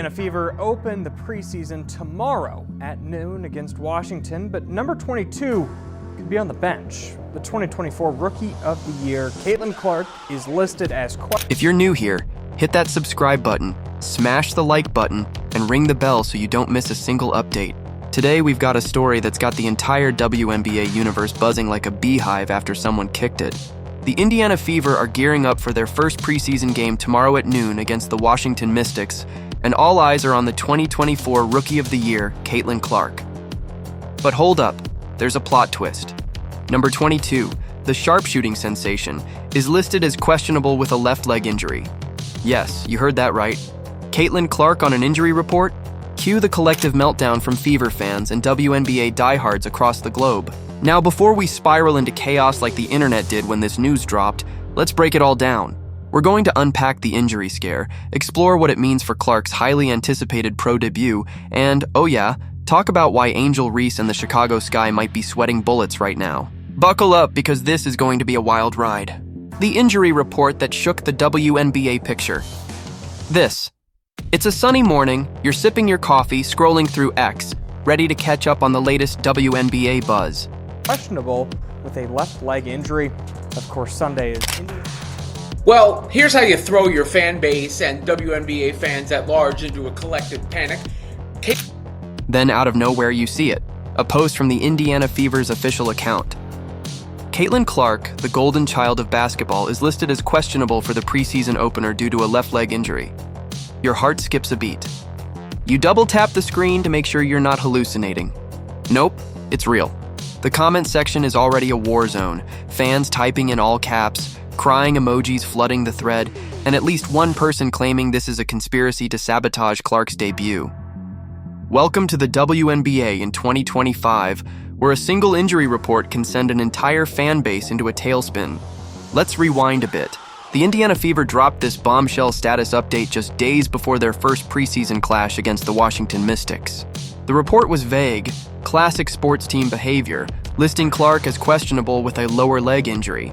Indiana Fever open the preseason tomorrow at noon against Washington, but number 22 could be on the bench. The 2024 Rookie of the Year, Caitlin Clark, is listed as... If you're new here, hit that subscribe button, smash the like button, and ring the bell so you don't miss a single update. Today we've got a story that's got the entire WNBA universe buzzing like a beehive after someone kicked it. The Indiana Fever are gearing up for their first preseason game tomorrow at noon against the Washington Mystics, and all eyes are on the 2024 Rookie of the Year, Caitlin Clark. But hold up, there's a plot twist. Number 22, the sharpshooting sensation, is listed as questionable with a left leg injury. Yes, you heard that right. Caitlin Clark on an injury report? Cue the collective meltdown from Fever fans and WNBA diehards across the globe. Now, before we spiral into chaos like the internet did when this news dropped, let's break it all down. We're going to unpack the injury scare, explore what it means for Clark's highly anticipated pro debut, and, oh yeah, talk about why Angel Reese and the Chicago Sky might be sweating bullets right now. Buckle up, because this is going to be a wild ride. The injury report that shook the WNBA picture. This. It's a sunny morning, you're sipping your coffee, scrolling through X, ready to catch up on the latest WNBA buzz. Questionable with a left leg injury. Of course, Sunday is... Well, here's how you throw your fan base and WNBA fans at large into a collective panic. Then out of nowhere you see it, a post from the Indiana Fever's official account. Caitlin Clark, the golden child of basketball, is listed as questionable for the preseason opener due to a left leg injury. Your heart skips a beat. You double tap the screen to make sure you're not hallucinating. Nope, it's real. The comment section is already a war zone, fans typing in all caps, crying emojis flooding the thread, and at least one person claiming this is a conspiracy to sabotage Clark's debut. Welcome to the WNBA in 2025, where a single injury report can send an entire fan base into a tailspin. Let's rewind a bit. The Indiana Fever dropped this bombshell status update just days before their first preseason clash against the Washington Mystics. The report was vague, classic sports team behavior, listing Clark as questionable with a lower leg injury.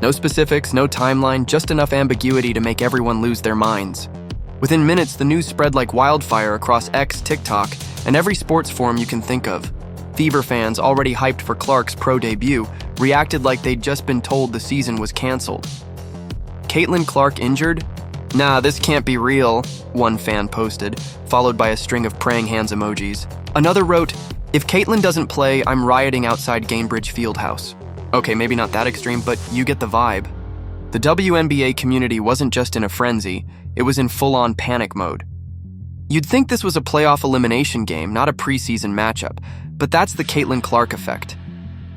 No specifics, no timeline, just enough ambiguity to make everyone lose their minds. Within minutes, the news spread like wildfire across X, TikTok, and every sports forum you can think of. Fever fans, already hyped for Clark's pro debut, reacted like they'd just been told the season was canceled. Caitlin Clark injured? Nah, this can't be real, one fan posted, followed by a string of praying hands emojis. Another wrote, if Caitlin doesn't play, I'm rioting outside Gainbridge Fieldhouse. Okay, maybe not that extreme, but you get the vibe. The WNBA community wasn't just in a frenzy, it was in full-on panic mode. You'd think this was a playoff elimination game, not a preseason matchup, but that's the Caitlin Clark effect.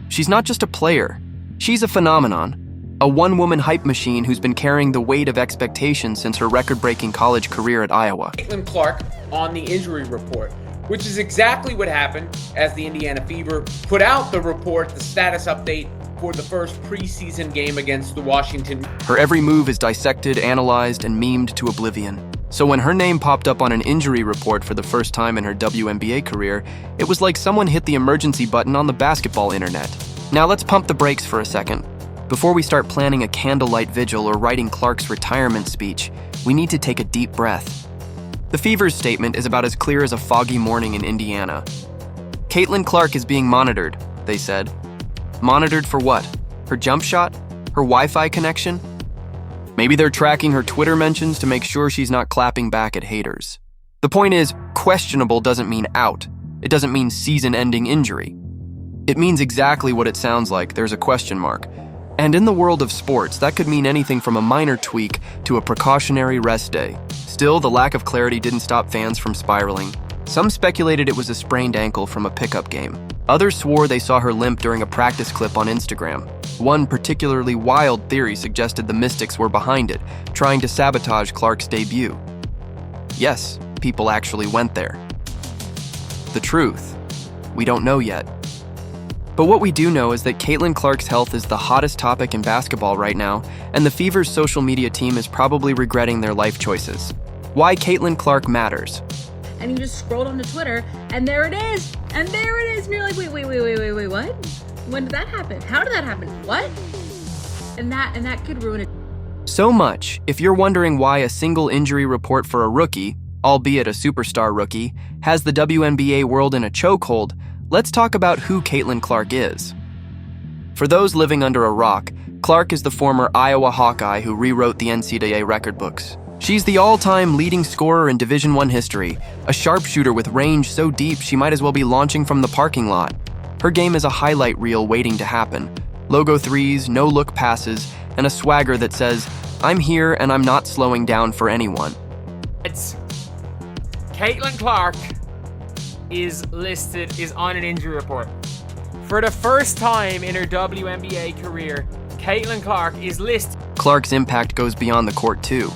She's not just a player, she's a phenomenon, a one-woman hype machine who's been carrying the weight of expectation since her record-breaking college career at Iowa. Caitlin Clark on the injury report, which is exactly what happened as the Indiana Fever put out the report, the status update for the first preseason game against the Washington. Her every move is dissected, analyzed, and memed to oblivion. So when her name popped up on an injury report for the first time in her WNBA career, it was like someone hit the emergency button on the basketball internet. Now let's pump the brakes for a second. Before we start planning a candlelight vigil or writing Clark's retirement speech, we need to take a deep breath. The Fever's statement is about as clear as a foggy morning in Indiana. Caitlin Clark is being monitored, they said. Monitored for what? Her jump shot? Her Wi-Fi connection? Maybe they're tracking her Twitter mentions to make sure she's not clapping back at haters. The point is, questionable doesn't mean out. It doesn't mean season-ending injury. It means exactly what it sounds like, there's a question mark. And in the world of sports, that could mean anything from a minor tweak to a precautionary rest day. Still, the lack of clarity didn't stop fans from spiraling. Some speculated it was a sprained ankle from a pickup game. Others swore they saw her limp during a practice clip on Instagram. One particularly wild theory suggested the Mystics were behind it, trying to sabotage Clark's debut. Yes, people actually went there. The truth, we don't know yet. But what we do know is that Caitlin Clark's health is the hottest topic in basketball right now, and the Fever's social media team is probably regretting their life choices. Why Caitlin Clark matters. And you just scrolled onto Twitter, and there it is! And there it is! And you're like, wait, what? When did that happen? How did that happen? What? And that could ruin it. So much, if you're wondering why a single injury report for a rookie, albeit a superstar rookie, has the WNBA world in a chokehold, let's talk about who Caitlin Clark is. For those living under a rock, Clark is the former Iowa Hawkeye who rewrote the NCAA record books. She's the all-time leading scorer in Division I history, a sharpshooter with range so deep she might as well be launching from the parking lot. Her game is a highlight reel waiting to happen. Logo threes, no-look passes, and a swagger that says, "I'm here and I'm not slowing down for anyone." It's Caitlin Clark is on an injury report. For the first time in her WNBA career, Caitlin Clark is listed. Clark's impact goes beyond the court too.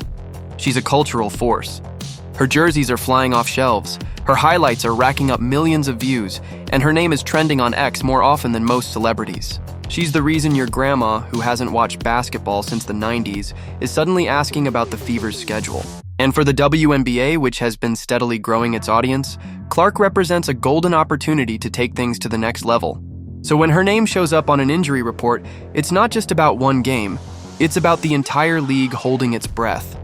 She's a cultural force. Her jerseys are flying off shelves, her highlights are racking up millions of views, and her name is trending on X more often than most celebrities. She's the reason your grandma, who hasn't watched basketball since the 90s, is suddenly asking about the Fever's schedule. And for the WNBA, which has been steadily growing its audience, Clark represents a golden opportunity to take things to the next level. So when her name shows up on an injury report, it's not just about one game, it's about the entire league holding its breath.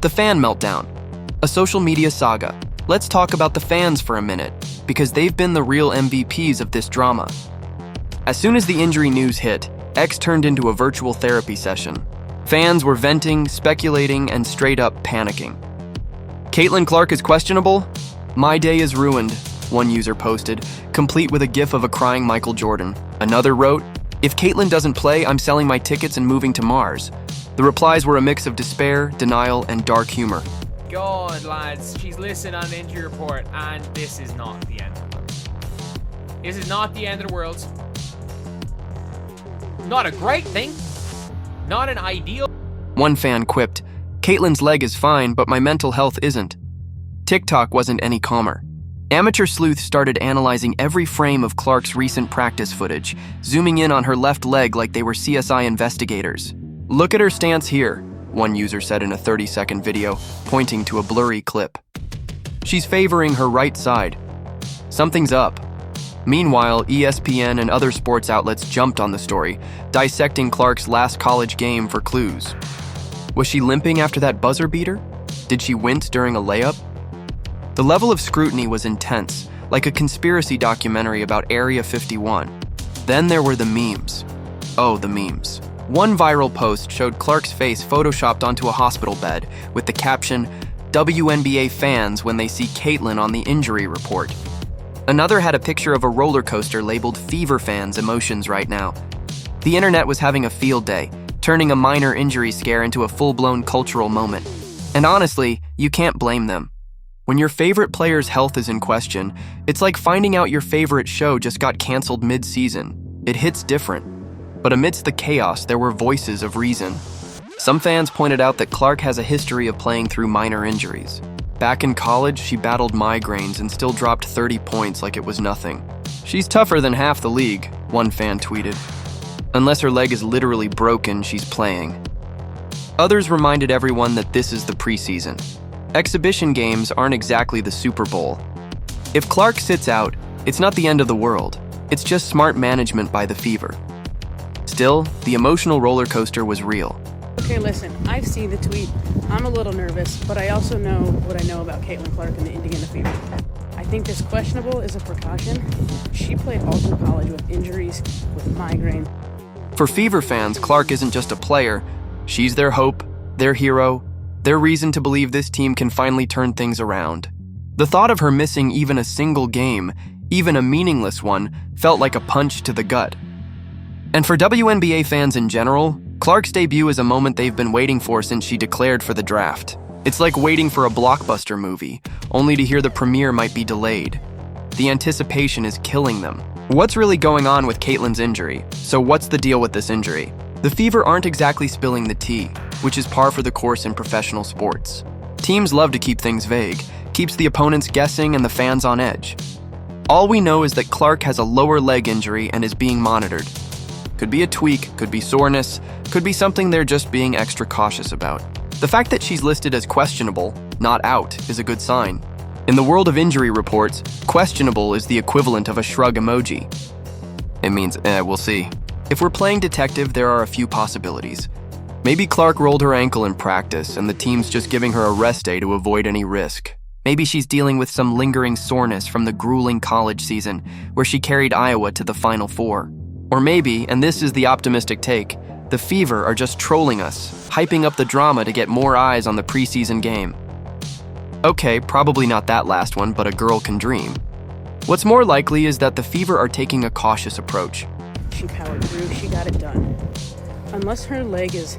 The fan meltdown, a social media saga. Let's talk about the fans for a minute, because they've been the real MVPs of this drama. As soon as the injury news hit, X turned into a virtual therapy session. Fans were venting, speculating, and straight up panicking. Caitlin Clark is questionable? My day is ruined, one user posted, complete with a gif of a crying Michael Jordan. Another wrote, "If Caitlin doesn't play, I'm selling my tickets and moving to Mars." The replies were a mix of despair, denial, and dark humor. God, lads, she's listed on an injury report, and this is not the end of the world. This is not the end of the world. Not a great thing. Not an ideal. One fan quipped, "Caitlin's leg is fine, but my mental health isn't." TikTok wasn't any calmer. Amateur sleuths started analyzing every frame of Clark's recent practice footage, zooming in on her left leg like they were CSI investigators. "Look at her stance here," one user said in a 30-second video, pointing to a blurry clip. "She's favoring her right side. Something's up." Meanwhile, ESPN and other sports outlets jumped on the story, dissecting Clark's last college game for clues. Was she limping after that buzzer beater? Did she wince during a layup? The level of scrutiny was intense, like a conspiracy documentary about Area 51. Then there were the memes. Oh, the memes. One viral post showed Clark's face photoshopped onto a hospital bed with the caption, "WNBA fans when they see Caitlin on the injury report." Another had a picture of a roller coaster labeled "Fever fans emotions right now." The internet was having a field day, turning a minor injury scare into a full-blown cultural moment. And honestly, you can't blame them. When your favorite player's health is in question, it's like finding out your favorite show just got canceled mid-season. It hits different. But amidst the chaos, there were voices of reason. Some fans pointed out that Clark has a history of playing through minor injuries. Back in college, she battled migraines and still dropped 30 points like it was nothing. "She's tougher than half the league," one fan tweeted. "Unless her leg is literally broken, she's playing." Others reminded everyone that this is the preseason. Exhibition games aren't exactly the Super Bowl. If Clark sits out, it's not the end of the world. It's just smart management by the Fever. Still, the emotional roller coaster was real. Okay, listen, I've seen the tweet. I'm a little nervous, but I also know what I know about Caitlin Clark and the Indiana Fever. I think this questionable is a precaution. She played all through college with injuries, with migraine. For Fever fans, Clark isn't just a player. She's their hope, their hero, their reason to believe this team can finally turn things around. The thought of her missing even a single game, even a meaningless one, felt like a punch to the gut. And for WNBA fans in general, Clark's debut is a moment they've been waiting for since she declared for the draft. It's like waiting for a blockbuster movie, only to hear the premiere might be delayed. The anticipation is killing them. What's really going on with Caitlin's injury? So what's the deal with this injury? The Fever aren't exactly spilling the tea, which is par for the course in professional sports. Teams love to keep things vague, keeps the opponents guessing and the fans on edge. All we know is that Clark has a lower leg injury and is being monitored. Could be a tweak, could be soreness, could be something they're just being extra cautious about. The fact that she's listed as questionable, not out, is a good sign. In the world of injury reports, questionable is the equivalent of a shrug emoji. It means, we'll see. If we're playing detective, there are a few possibilities. Maybe Clark rolled her ankle in practice and the team's just giving her a rest day to avoid any risk. Maybe she's dealing with some lingering soreness from the grueling college season where she carried Iowa to the Final Four. Or maybe, and this is the optimistic take, the Fever are just trolling us, hyping up the drama to get more eyes on the preseason game. Okay, probably not that last one, but a girl can dream. What's more likely is that the Fever are taking a cautious approach. She powered through, she got it done. Unless her leg is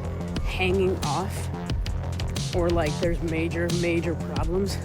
hanging off, or like there's major problems,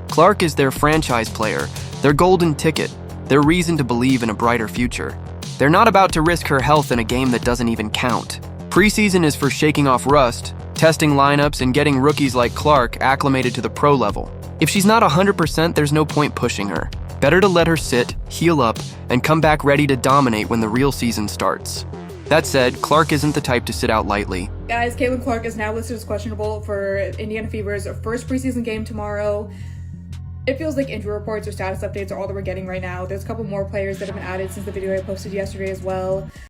Clark is their franchise player, their golden ticket, their reason to believe in a brighter future. They're not about to risk her health in a game that doesn't even count. Preseason is for shaking off rust, testing lineups, and getting rookies like Clark acclimated to the pro level. If she's not 100%, there's no point pushing her. Better to let her sit, heal up, and come back ready to dominate when the real season starts. That said, Clark isn't the type to sit out lightly. Guys, Caitlin Clark is now listed as questionable for Indiana Fever's first preseason game tomorrow. It feels like injury reports or status updates are all that we're getting right now. There's a couple more players that have been added since the video I posted yesterday as well.